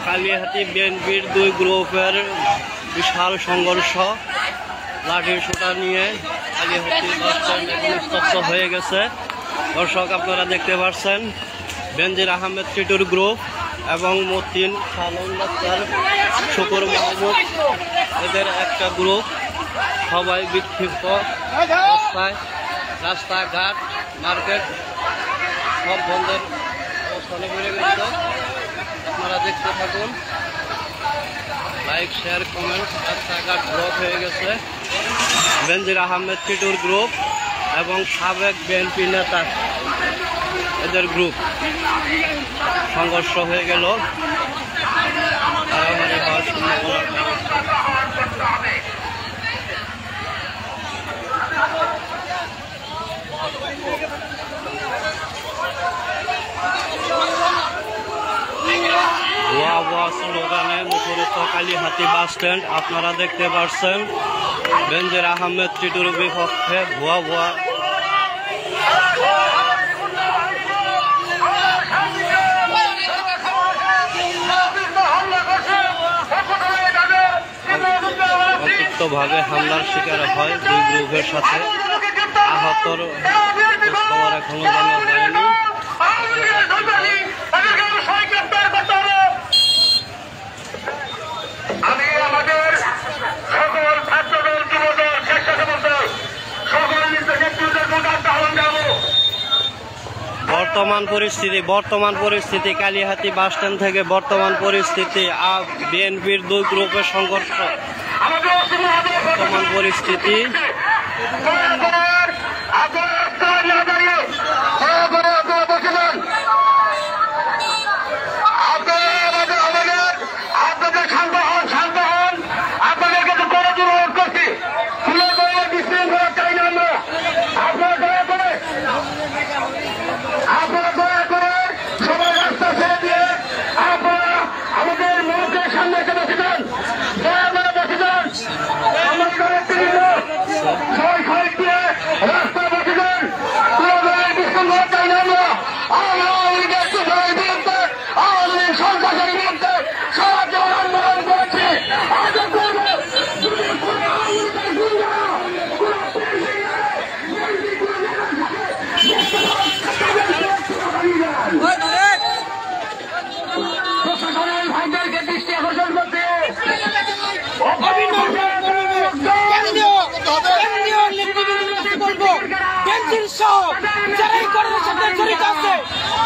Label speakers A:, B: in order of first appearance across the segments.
A: কালিহাতী বিএনপির দুই গ্রুপের বিশাল সংঘর্ষ, লাঠির সোঁটা নিয়ে কালিহাতী বাস স্ট্যান্ড স্তব্ধ হয়ে গেছে। দর্শক আপনারা দেখতে পাচ্ছেন বেনজির আহমেদ টিটুর গ্রুপ এবং মতিন সালন ডাক্তার শুকুর মাহমুদ এদের একটা গ্রুপ, সবাই বিক্ষিপ্ত অবস্থায়, রাস্তাঘাট মার্কেট সব বন্ধের অবস্থানে বেড়ে গেছে। আপনারা দেখতে থাকুন, লাইক শেয়ার কমেন্ট। রাস্তাঘাট ব্লক হয়ে গেছে। বেনজির আহমেদ টিটুর গ্রুপ এবং সাবেক বিএনপি নেতা এদের গ্রুপ সংঘর্ষ হয়ে গেল। মারামারি হওয়ার সম্ভাবনা। ভুয়া ভুয়া স্লোগানে মুখরিত কালিহাতী বাস স্ট্যান্ড। আপনারা দেখতে পাচ্ছেন বেনজির আহমেদ টিটুর বিপক্ষে ভুয়া ভুয়া ভাবে হামলার শিকার হয় দুই গ্রুপের সাথে। আহতর খবর এখনো জানা যায়নি। বর্তমান পরিস্থিতি কালিহাতী বাস স্ট্যান্ড থেকে বর্তমান পরিস্থিতি বিএনপির দুই গ্রুপের সংঘর্ষ। বর্তমান পরিস্থিতি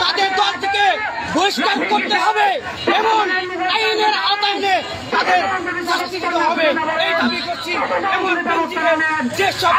A: তাদের দল থেকে বহিষ্কার করতে হবে এবং আইনের আওতায় এনে তাদের শাস্তি দিতে হবে, এই দাবি করছি। এবং যেসব